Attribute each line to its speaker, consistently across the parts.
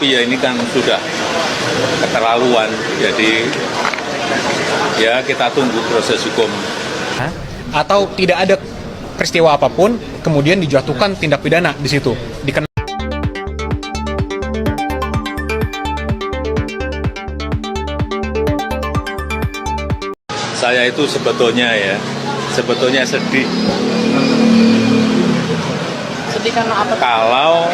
Speaker 1: Ya ini kan sudah keterlaluan, jadi ya kita tunggu proses hukum.
Speaker 2: Atau tidak ada peristiwa apapun, kemudian dijatuhkan tindak pidana di situ.
Speaker 1: Saya itu sebetulnya sedih.
Speaker 3: Sedih karena apa?
Speaker 1: Kalau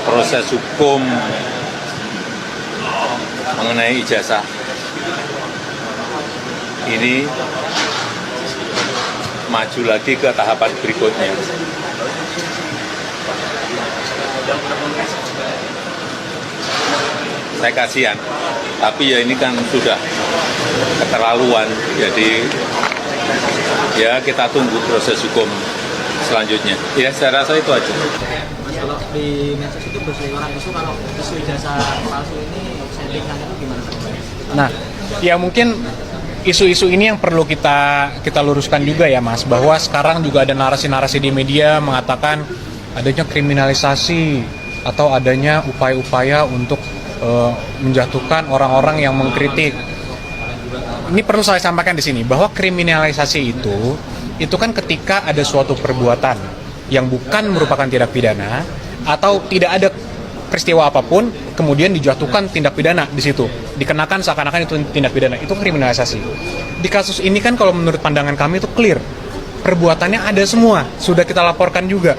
Speaker 1: proses hukum mengenai ijazah ini maju lagi ke tahapan berikutnya. Saya kasihan, tapi ya ini kan sudah keterlaluan, jadi ya kita tunggu proses hukum selanjutnya. Ya saya rasa itu aja.
Speaker 3: Mas, kalau di medsos itu berseliweran isu kalau isu ijazah palsu ini settingan itu gimana?
Speaker 2: Nah, ya mungkin isu-isu ini yang perlu kita luruskan juga ya Mas, bahwa sekarang juga ada narasi-narasi di media mengatakan adanya kriminalisasi atau adanya upaya-upaya untuk menjatuhkan orang-orang yang mengkritik. Ini perlu saya sampaikan di sini bahwa kriminalisasi itu kan ketika ada suatu perbuatan yang bukan merupakan tindak pidana atau tidak ada peristiwa apapun, kemudian dijatuhkan tindak pidana di situ, dikenakan seakan-akan itu tindak pidana, itu kriminalisasi. Di kasus ini kan kalau menurut pandangan kami itu clear, perbuatannya ada semua, sudah kita laporkan juga.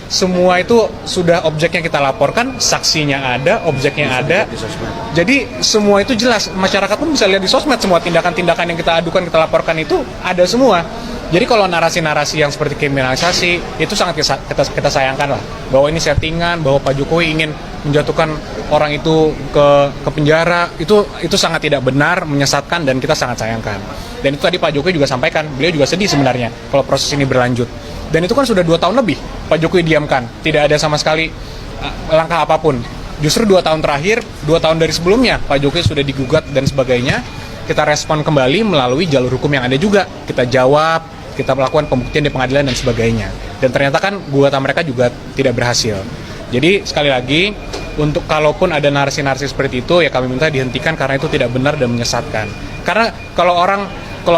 Speaker 2: Semua itu sudah objeknya kita laporkan, saksinya ada, objeknya ada. Jadi semua itu jelas, masyarakat pun bisa lihat di sosmed semua tindakan-tindakan yang kita adukan, kita laporkan itu ada semua. Jadi kalau narasi-narasi yang seperti kriminalisasi itu sangat kita sayangkan lah, bahwa ini settingan, bahwa Pak Jokowi ingin menjatuhkan orang itu ke penjara, itu sangat tidak benar, menyesatkan, dan kita sangat sayangkan. Dan itu tadi Pak Jokowi juga sampaikan, beliau juga sedih sebenarnya kalau proses ini berlanjut. Dan itu kan sudah 2 tahun lebih Pak Jokowi diamkan, tidak ada sama sekali langkah apapun. Justru 2 tahun terakhir, 2 tahun dari sebelumnya Pak Jokowi sudah digugat dan sebagainya. Kita respon kembali melalui jalur hukum yang ada juga. Kita jawab, kita melakukan pembuktian di pengadilan dan sebagainya. Dan ternyata kan gugatan mereka juga tidak berhasil. Jadi sekali lagi, untuk kalaupun ada narasi-narasi seperti itu, ya kami minta dihentikan karena itu tidak benar dan menyesatkan. Karena kalau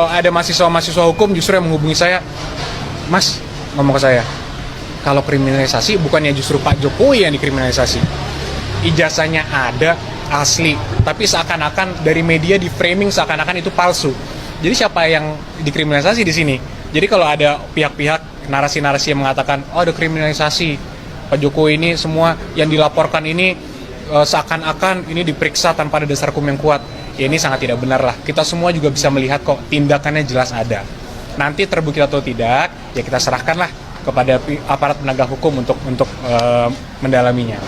Speaker 2: ada mahasiswa hukum justru yang menghubungi saya, Mas, ngomong ke saya, kalau kriminalisasi bukannya justru Pak Jokowi yang dikriminalisasi. Ijazahnya ada, asli, tapi seakan-akan dari media di framing seakan-akan itu palsu. Jadi siapa yang dikriminalisasi di sini? Jadi kalau ada pihak-pihak narasi-narasi yang mengatakan, oh ada kriminalisasi, Pak Jokowi ini semua yang dilaporkan ini seakan-akan ini diperiksa tanpa ada dasar hukum yang kuat. Ya ini sangat tidak benar lah. Kita semua juga bisa melihat kok tindakannya jelas ada. Nanti terbukti atau tidak, ya kita serahkanlah kepada aparat penegak hukum untuk mendalaminya.